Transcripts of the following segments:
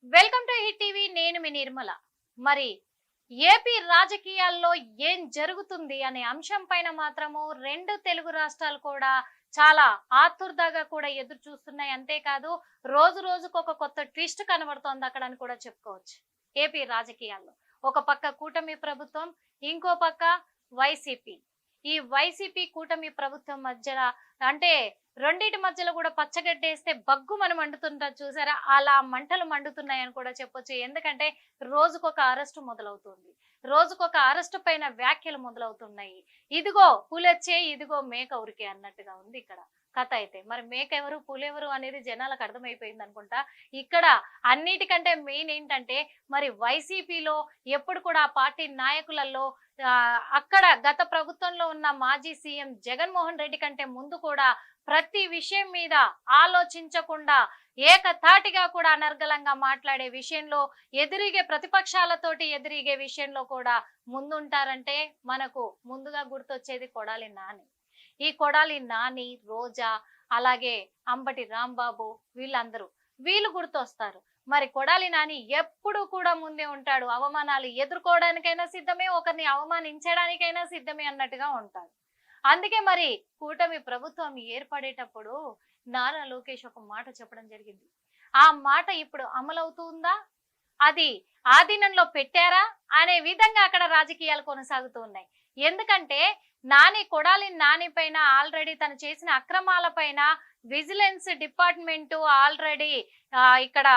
Welcome to hit TV. నేను మీ నిర్మల. మరి AP రాజకీయాల్లో ఏం జరుగుతుంది అనే అంశం పైన మాత్రము రెండు తెలుగు రాష్ట్రాలు కూడా చాలా ఆతుర్దాగా కూడా ఎదురు చూస్తున్నాయి. అంతేకాదు రోజు రోజుకు ఒక కొత్త ట్విస్ట్ కనబడుతోంది అక్కడ అని కూడా చెప్పుకోవచ్చు. ఏపీ రాజకీయాల్లో ఒక పక్క కూటమి ప్రభుత్వం, ఇంకో పక్క వైసీపీ. ఈ వైసీపీ కూటమి ప్రభుత్వం మధ్య అంటే రెండింటి మధ్యలో కూడా పచ్చగడ్డేస్తే బగ్గు మనం మండుతుంటారు చూసారా, అలా మంటలు మండుతున్నాయని కూడా చెప్పొచ్చు. ఎందుకంటే రోజుకొక అరెస్టు మొదలవుతుంది, రోజుకొక అరెస్టు పైన వ్యాఖ్యలు మొదలవుతున్నాయి. ఇదిగో పులెచ్చే, ఇదిగో మేక ఉరికే అన్నట్టుగా ఉంది ఇక్కడ కథ. అయితే మరి మేక ఎవరు పులెవరు అనేది జనాలకు అర్థమైపోయింది అనుకుంటా. ఇక్కడ అన్నిటికంటే మెయిన్ ఏంటంటే మరి వైసీపీలో ఎప్పుడు కూడా ఆ పార్టీ నాయకులలో అక్కడ గత ప్రభుత్వంలో ఉన్న మాజీ సీఎం జగన్మోహన్ రెడ్డి కంటే ముందు కూడా ప్రతి విషయం మీద ఆలోచించకుండా ఏకతాటిగా కూడా అనర్గళంగా మాట్లాడే విషయంలో, ఎదిరిగే ప్రతిపక్షాలతోటి ఎదిరిగే విషయంలో కూడా ముందుంటారంటే మనకు ముందుగా గుర్తొచ్చేది కొడాలి నాని. ఈ కొడాలి నాని, రోజా, అలాగే అంబటి రాంబాబు, వీళ్ళు గుర్తొస్తారు. మరి కొడాలి నాని ఎప్పుడు కూడా ముందే ఉంటాడు. అవమానాలు ఎదుర్కోవడానికైనా సిద్ధమే, ఒకరిని అవమానించడానికైనా సిద్ధమే అన్నట్టుగా ఉంటాడు. అందుకే మరి కూటమి ప్రభుత్వం ఏర్పడేటప్పుడు నారా లోకేష్ ఒక మాట చెప్పడం జరిగింది. ఆ మాట ఇప్పుడు అమలవుతుందా, అది ఆధీనంలో పెట్టారా అనే విధంగా అక్కడ రాజకీయాలు కొనసాగుతూ ఉన్నాయి. ఎందుకంటే కొడాలి నాని పైన ఆల్రెడీ తను చేసిన అక్రమాల పైన విజిలెన్స్ డిపార్ట్మెంట్ ఆల్రెడీ ఇక్కడ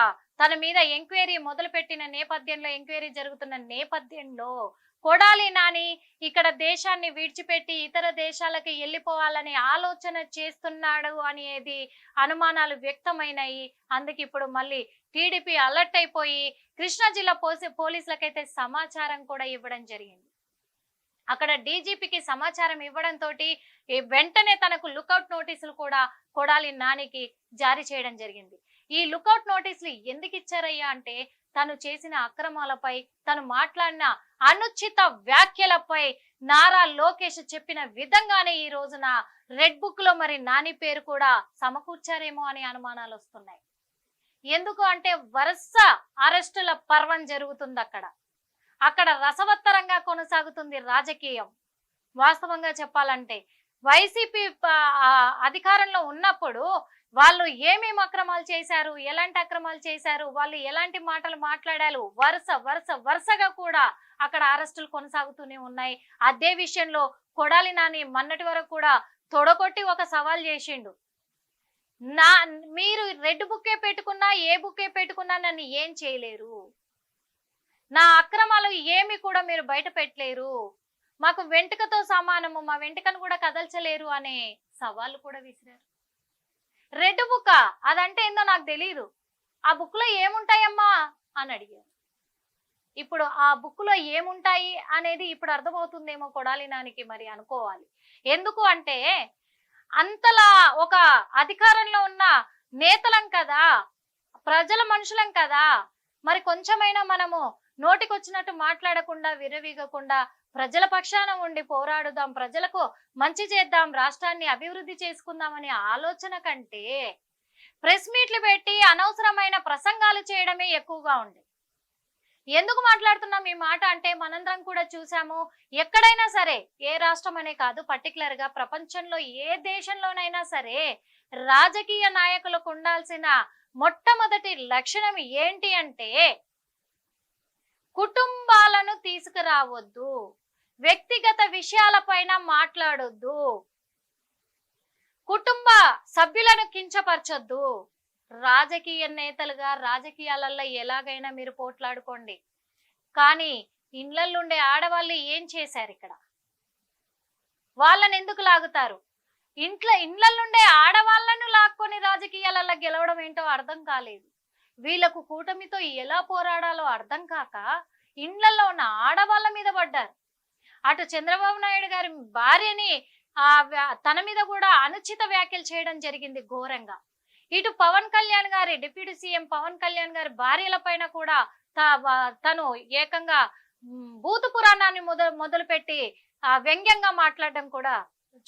తన మీద ఎంక్వైరీ మొదలుపెట్టిన నేపథ్యంలో, ఎంక్వైరీ జరుగుతున్న నేపథ్యంలో కొడాలి నాని ఇక్కడ దేశాన్ని విడిచిపెట్టి ఇతర దేశాలకు వెళ్ళిపోవాలని ఆలోచన చేస్తున్నాడు అనేది అనుమానాలు వ్యక్తమైనాయి. అందుకే ఇప్పుడు మళ్ళీ టీడీపీ అలర్ట్ అయిపోయి కృష్ణా జిల్లా పోలీసులకైతే సమాచారం కూడా ఇవ్వడం జరిగింది. అక్కడ డీజీపీకి సమాచారం ఇవ్వడంతో వెంటనే తనకు లుకౌట్ నోటీసులు కూడా కొడాలి నానికి జారీ చేయడం జరిగింది. ఈ లుకౌట్ నోటీసులు ఎందుకు ఇచ్చారయ్యా అంటే, తను చేసిన అక్రమాలపై, తను మాట్లాడిన అనుచిత వ్యాఖ్యలపై నారా లోకేష్ చెప్పిన విధంగానే ఈ రోజున రెడ్ బుక్ లో మరి నాని పేరు కూడా సమకూర్చారేమో అనే అనుమానాలు వస్తున్నాయి. ఎందుకు అంటే వరుస అరెస్టుల పర్వం జరుగుతుంది అక్కడ రసవత్తరంగా కొనసాగుతుంది రాజకీయం. వాస్తవంగా చెప్పాలంటే వైసీపీ అధికారంలో ఉన్నప్పుడు వాళ్ళు ఏమేమి అక్రమాలు చేశారు, ఎలాంటి అక్రమాలు చేశారు, వాళ్ళు ఎలాంటి మాటలు మాట్లాడారు, వరుసగా కూడా అక్కడ అరెస్టులు కొనసాగుతూనే ఉన్నాయి. అదే విషయంలో కొడాలి నాని మొన్నటి వరకు కూడా తొడగొట్టి ఒక సవాల్ చేసిండు. మీరు రెడ్ బుక్కే పెట్టుకున్నా, ఏ బుక్కే పెట్టుకున్నా నన్ను ఏం చేయలేరు, నా అక్రమాలు ఏమి కూడా మీరు బయట పెట్టలేరు, మాకు వెంట్రుకతో సమానము, మా వెంట్రుకను కూడా కదల్చలేరు అనే సవాళ్ళు కూడా విసిరారు. రెడ్ బుక్ అదంటే ఏందో నాకు తెలియదు, ఆ బుక్ లో ఏముంటాయమ్మా అని అడిగారు. ఇప్పుడు ఆ బుక్ లో ఏముంటాయి అనేది ఇప్పుడు అర్థమవుతుందేమో కొడాలి నానికి మరి అనుకోవాలి. ఎందుకు అంటే అంతలా ఒక అధికారంలో ఉన్న నేతలం కదా, ప్రజల మనుషులం కదా, మరి కొంచెమైనా మనము నోటికొచ్చినట్టు మాట్లాడకుండా, విరవీగకుండా ప్రజల పక్షాన ఉండి పోరాడుదాం, ప్రజలకు మంచి చేద్దాం, రాష్ట్రాన్ని అభివృద్ధి చేసుకుందామనే ఆలోచన కంటే ప్రెస్ మీట్లు పెట్టి అనవసరమైన ప్రసంగాలు చేయడమే ఎక్కువగా ఉంది. ఎందుకు మాట్లాడుతున్నాం ఈ మాట అంటే, మనందరం కూడా చూసాము, ఎక్కడైనా సరే, ఏ రాష్ట్రం అనే కాదు, పర్టికులర్ గా ప్రపంచంలో ఏ దేశంలోనైనా సరే రాజకీయ నాయకులకు ఉండాల్సిన మొట్టమొదటి లక్షణం ఏంటి అంటే కుటుంబాలను తీసుకురావద్దు, వ్యక్తిగత విషయాలపైన మాట్లాడొద్దు, కుటుంబ సభ్యులను కించపరచొద్దు. రాజకీయ నేతలుగా రాజకీయాలలో ఎలాగైనా మీరు పోట్లాడుకోండి, కానీ ఇండ్లల్లో ఆడవాళ్ళు ఏం చేశారు, ఇక్కడ వాళ్ళని ఎందుకు లాగుతారు? ఇండ్లల్లో ఆడవాళ్ళను లాక్కొని రాజకీయాలలో గెలవడం ఏంటో అర్థం కాలేదు. వీళ్ళకు కూటమితో ఎలా పోరాడాలో అర్థం కాక ఇండ్లలో ఉన్న ఆడవాళ్ళ మీద పడ్డారు. అటు చంద్రబాబు నాయుడు గారి భార్యని తన మీద కూడా అనుచిత వ్యాఖ్యలు చేయడం జరిగింది ఘోరంగా. ఇటు పవన్ కళ్యాణ్ గారి, డిప్యూటీ సీఎం పవన్ కళ్యాణ్ గారి భార్యల పైన కూడా తను ఏకంగా భూత పురాణాన్ని మొదలుపెట్టి వ్యంగ్యంగా మాట్లాడడం కూడా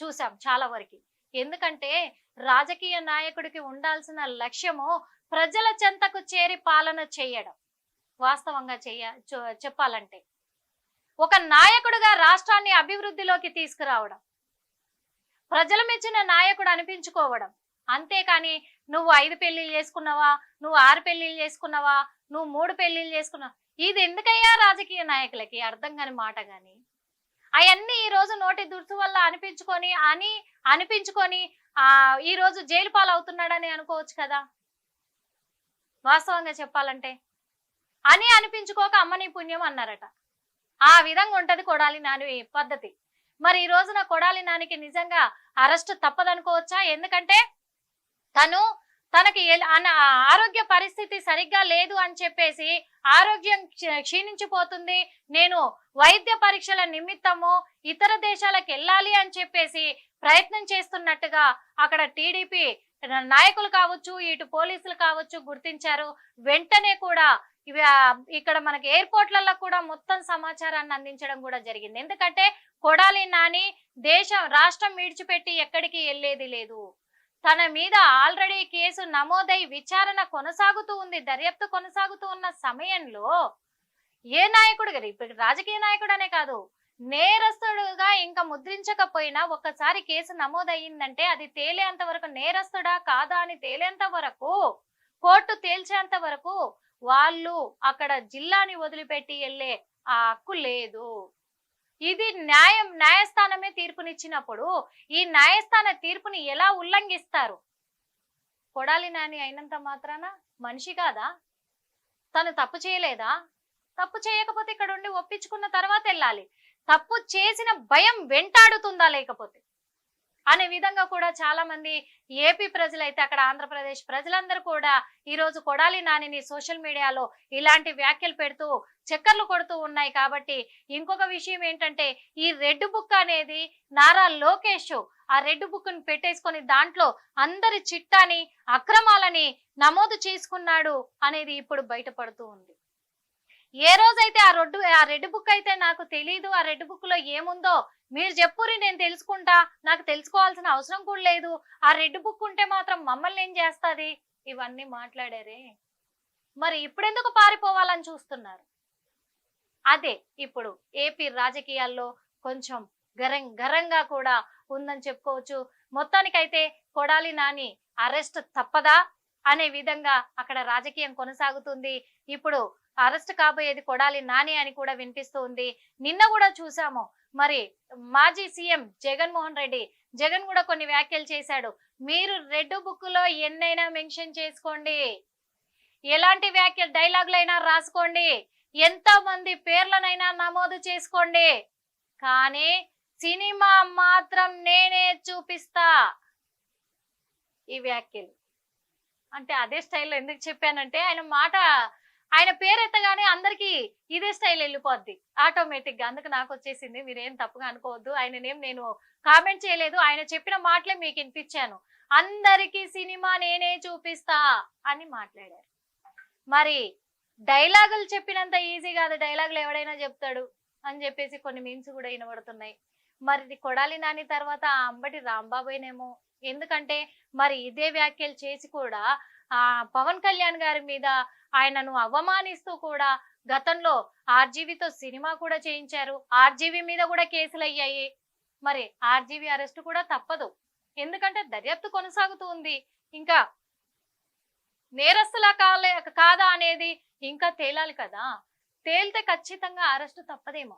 చూసాం చాలా వరకు. ఎందుకంటే రాజకీయ నాయకుడికి ఉండాల్సిన లక్ష్యము ప్రజల చెంతకు చేరి పాలన చేయడం. వాస్తవంగా చెప్పాలంటే ఒక నాయకుడిగా రాష్ట్రాన్ని అభివృద్ధిలోకి తీసుకురావడం, ప్రజల మెచ్చిన నాయకుడు అనిపించుకోవడం. అంతేకాని నువ్వు 5 పెళ్లిళ్ళు చేసుకున్నావా, నువ్వు 6 పెళ్లిళ్ళు చేసుకున్నావా, నువ్వు 3 పెళ్లిళ్ళు చేసుకున్నావా, ఇది ఎందుకయ్యా రాజకీయ నాయకులకి అర్థం కాని మాట. గాని అవన్నీ ఈ రోజు నోటి దుర్సు వల్ల అనిపించుకొని ఈ రోజు జైలు పాలవుతున్నాడని అనుకోవచ్చు కదా. వాస్తవంగా చెప్పాలంటే అనిపించుకోక అమ్మని పుణ్యం అన్నారట. ఆ విధంగా ఉంటది కొడాలి నాని పద్ధతి. మరి ఈ రోజున కొడాలి నానికి నిజంగా అరెస్ట్ తప్పదనుకోవచ్చా? ఎందుకంటే తనకి ఆరోగ్య పరిస్థితి సరిగ్గా లేదు అని చెప్పేసి ఆరోగ్యం క్షీణించిపోతుంది, నేను వైద్య పరీక్షల నిమిత్తము ఇతర దేశాలకు వెళ్ళాలి అని చెప్పేసి ప్రయత్నం చేస్తున్నట్టుగా అక్కడ టీడీపీ నాయకులు కావచ్చు, ఇటు పోలీసులు కావచ్చు గుర్తించారు. వెంటనే కూడా ఇక్కడ మనకి ఎయిర్పోర్ట్లలో కూడా మొత్తం సమాచారాన్ని అందించడం కూడా జరిగింది. ఎందుకంటే కొడాలి నాని రాష్ట్రం విడిచిపెట్టి ఎక్కడికి వెళ్ళేది లేదు. తన మీద ఆల్రెడీ కేసు నమోదై విచారణ కొనసాగుతూ ఉంది, దర్యాప్తు కొనసాగుతూ ఉన్న సమయంలో ఏ నాయకుడు గారు, ఇప్పుడు రాజకీయ నాయకుడు అనే కాదు, నేరస్తుడుగా ఇంకా ముద్రించకపోయినా ఒక్కసారి కేసు నమోదయ్యిందంటే అది తేలేంత వరకు, నేరస్తుడా కాదా అని తేలేంత వరకు, కోర్టు తేల్చేంత వరకు వాళ్ళు అక్కడ జిల్లాని వదిలిపెట్టి వెళ్ళే ఆ హక్కు లేదు. ఇది న్యాయస్థానమే తీర్పునిచ్చినప్పుడు ఈ న్యాయస్థాన తీర్పుని ఎలా ఉల్లంఘిస్తారు? కొడాలి నాని అయినంత మాత్రాన మనిషి కాదా? తను తప్పు చేయలేదా? తప్పు చేయకపోతే ఇక్కడ ఉండి ఒప్పించుకున్న తర్వాత వెళ్ళాలి. తప్పు చేసిన భయం వెంటాడుతుందా లేకపోతే అనే విధంగా కూడా చాలా మంది ఏపీ ప్రజలైతే, అక్కడ ఆంధ్రప్రదేశ్ ప్రజలందరూ కూడా ఈ రోజు కొడాలి నానిని సోషల్ మీడియాలో ఇలాంటి వ్యాఖ్యలు పెడుతూ చక్కర్లు కొడుతూ ఉన్నాయి. కాబట్టి ఇంకొక విషయం ఏంటంటే, ఈ రెడ్ బుక్ అనేది నారా లోకేష్ ఆ రెడ్ బుక్ ని పెట్టేసుకొని దాంట్లో అందరి చిట్టాని అక్రమాలని నమోదు చేసుకున్నాడు అనేది ఇప్పుడు బయటపడుతూ ఉంది. ఏ రోజైతే ఆ రెడ్ బుక్ అయితే నాకు తెలీదు, ఆ రెడ్ బుక్ లో ఏముందో మీరు చెప్పురి, నేను తెలుసుకుంటా, నాకు తెలుసుకోవాల్సిన అవసరం కూడా లేదు, ఆ రెడ్ బుక్ ఉంటే మాత్రం మమ్మల్ని ఏం చేస్తుంది, ఇవన్నీ మాట్లాడారే. మరి ఇప్పుడెందుకు పారిపోవాలని చూస్తున్నారు? అదే ఇప్పుడు ఏపీ రాజకీయాల్లో కొంచెం గరంగా కూడా ఉందని చెప్పుకోవచ్చు. మొత్తానికైతే కొడాలి నాని అరెస్ట్ తప్పదా అనే విధంగా అక్కడ రాజకీయం కొనసాగుతుంది. ఇప్పుడు అరెస్ట్ కాబోయేది కొడాలి నాని అని కూడా వినిపిస్తూ ఉంది. నిన్న కూడా చూసాము, మరి మాజీ సీఎం జగన్ కూడా కొన్ని వ్యాఖ్యలు చేశాడు. మీరు రెడ్ బుక్ లో ఎన్నైనా మెన్షన్ చేసుకోండి, ఎలాంటి వ్యాఖ్యలు డైలాగులైనా రాసుకోండి, ఎంత మంది పేర్లనైనా నమోదు చేసుకోండి, కానీ సినిమా మాత్రం నేనే చూపిస్తా. ఈ వ్యాఖ్యలు అంటే అదే స్టైల్లో ఎందుకు చెప్పానంటే, ఆయన పేరు ఎత్తగానే అందరికి ఇదే స్టైల్ వెళ్ళిపోద్ది ఆటోమేటిక్ గా. అందుకు నాకు వచ్చేసింది, మీరేం తప్పుగా అనుకోవద్దు. ఆయననేం నేను కామెంట్ చేయలేదు, ఆయన చెప్పిన మాటలే మీకు వినిపించాను. అందరికి సినిమా నేనే చూపిస్తా అని మాట్లాడారు. మరి డైలాగులు చెప్పినంత ఈజీ కాదు, డైలాగులు ఎవడైనా చెప్తాడు అని చెప్పేసి కొన్ని మీమ్స్ కూడా వినబడుతున్నాయి. మరి కొడాలి నాని తర్వాత అంబటి రాంబాబునేమో, ఎందుకంటే మరి ఇదే వ్యాఖ్యలు చేసి కూడా పవన్ కళ్యాణ్ గారి మీద ఆయనను అవమానిస్తూ కూడా గతంలో ఆర్జీవీతో సినిమా కూడా చేయించారు, ఆర్జీవీ మీద కూడా కేసులు అయ్యాయి. మరి ఆర్జీవీ అరెస్ట్ కూడా తప్పదు, ఎందుకంటే దర్యాప్తు కొనసాగుతూ ఉంది. ఇంకా నేరస్తులా కాదా అనేది ఇంకా తేలాలి కదా. తేలితే ఖచ్చితంగా అరెస్ట్ తప్పదేమో.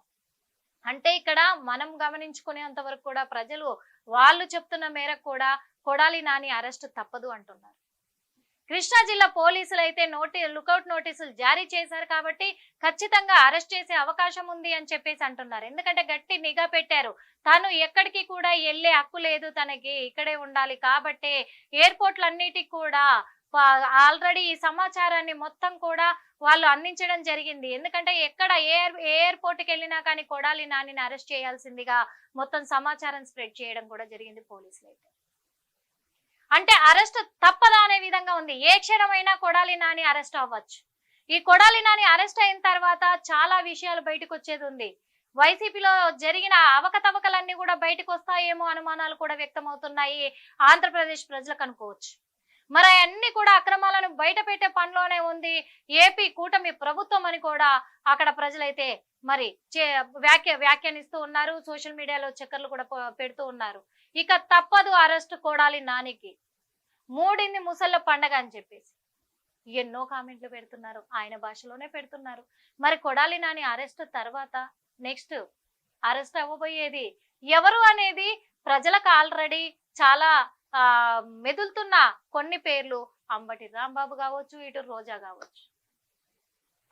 అంటే ఇక్కడ మనం గమనించుకునేంత వరకు కూడా ప్రజలు వాళ్ళు చెప్తున్న మేరకు కూడా కొడాలి నాని అరెస్ట్ తప్పదు అంటున్నారు. కృష్ణా జిల్లా పోలీసులు అయితే లుకౌట్ నోటీసులు జారీ చేశారు కాబట్టి ఖచ్చితంగా అరెస్ట్ చేసే అవకాశం ఉంది అని చెప్పేసి అంటున్నారు. ఎందుకంటే గట్టి నిఘా పెట్టారు, తను ఎక్కడికి కూడా వెళ్ళే హక్కు లేదు, తనకి ఇక్కడే ఉండాలి. కాబట్టి ఎయిర్పోర్ట్లన్నిటికి కూడా ఆల్రెడీ ఈ సమాచారాన్ని మొత్తం కూడా వాళ్ళు అందించడం జరిగింది. ఎందుకంటే ఎక్కడ ఏ ఎయిర్పోర్ట్కి వెళ్ళినా కానీ కొడాలి నానిని అరెస్ట్ చేయాల్సిందిగా మొత్తం సమాచారం స్ప్రెడ్ చేయడం కూడా జరిగింది పోలీసులు అయితే. అంటే అరెస్ట్ తప్పదా అనే విధంగా ఉంది. ఏ క్షణమైనా కొడాలి నాని అరెస్ట్ అవ్వచ్చు. ఈ కొడాలి నాని అరెస్ట్ అయిన తర్వాత చాలా విషయాలు బయటకు వచ్చేది ఉంది. వైసీపీలో జరిగిన అవకతవకలన్నీ కూడా బయటకు వస్తాయేమో అనుమానాలు కూడా వ్యక్తమవుతున్నాయి ఆంధ్రప్రదేశ్ ప్రజలకు అనుకోవచ్చు. మరి అన్ని కూడా అక్రమాలను బయట పెట్టే పనిలోనే ఉంది ఏపీ కూటమి ప్రభుత్వం అని కూడా అక్కడ ప్రజలైతే మరి వ్యాఖ్యానిస్తూ ఉన్నారు. సోషల్ మీడియాలో చక్కర్లు కూడా పెడుతూ ఉన్నారు. ఇక తప్పదు అరెస్ట్ కొడాలి నానికి, మూడింది ముసళ్ళ పండగ అని చెప్పేసి ఎన్నో కామెంట్లు పెడుతున్నారు, ఆయన భాషలోనే పెడుతున్నారు. మరి కొడాలి నాని అరెస్ట్ తర్వాత నెక్స్ట్ అరెస్ట్ అవ్వబోయేది ఎవరు అనేది ప్రజలకు ఆల్రెడీ చాలా మెదులుతున్న కొన్ని పేర్లు. అంబటి రాంబాబు కావచ్చు, ఇటు రోజా కావచ్చు.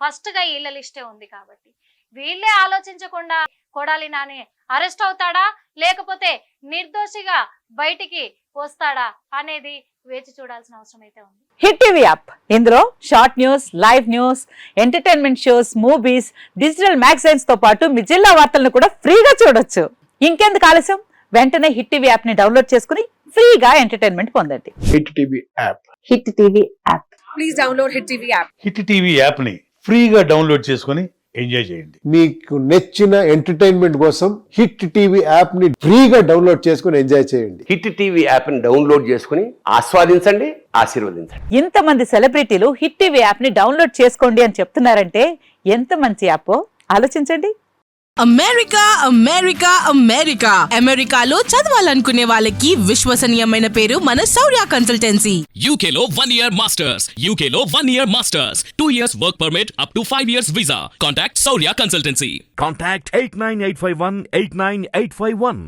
ఫస్ట్ గా వీళ్ళ లిస్టే ఉంది కాబట్టి వీళ్ళే ఆలోచించకుండా కొడాలి నాని అరెస్ట్ అవుతాడా లేకపోతే నిర్దోషిగా బయటికి వస్తాడా అనేది వేచి చూడాల్సిన అవసరం అయితే ఉంది. హిట్ టీవీ యాప్, ఇందులో short news, live news, entertainment shows, movies, digital magazines తో పాటు మీ జిల్లా వార్తలను కూడా ఫ్రీగా చూడొచ్చు. ఇంకెందుకు ఆలస్యం, వెంటనే హిట్ టీవీ యాప్ ని డౌన్లోడ్ చేసుకుని ఫ్రీగా ఎంటర్టైన్మెంట్ పొందండి. Hit TV app. Hit TV app. Please download hit TV app. Hit TV app ని ఫ్రీగా డౌన్లోడ్ చేసుకుని ఎంజాయ్ చేయండి. మీకు నచ్చిన ఎంటర్టైన్మెంట్ కోసం హిట్ టీవీ యాప్ ని ఫ్రీగా డౌన్లోడ్ చేసుకుని ఎంజాయ్ చేయండి. హిట్ టీవీ యాప్ ని డౌన్లోడ్ చేసుకుని ఆస్వాదించండి, ఆశీర్వదించండి. ఇంతమంది సెలబ్రిటీలు హిట్ టీవీ యాప్ ని డౌన్లోడ్ చేసుకోండి అని చెప్తున్నారంటే ఎంత మంచి యాప్ ఆలోచించండి. అమెరికా అమెరికా అమెరికా అమెరికాలో చదవాలనుకునే వాళ్ళకి విశ్వసనీయమైన పేరు మన శౌర్య కన్సల్టెన్సీ. UK లో 1 year masters, UK లో 1 year masters, 2 years work permit up to 5 years visa. Contact Saurya Consultancy. Contact 89851 89851.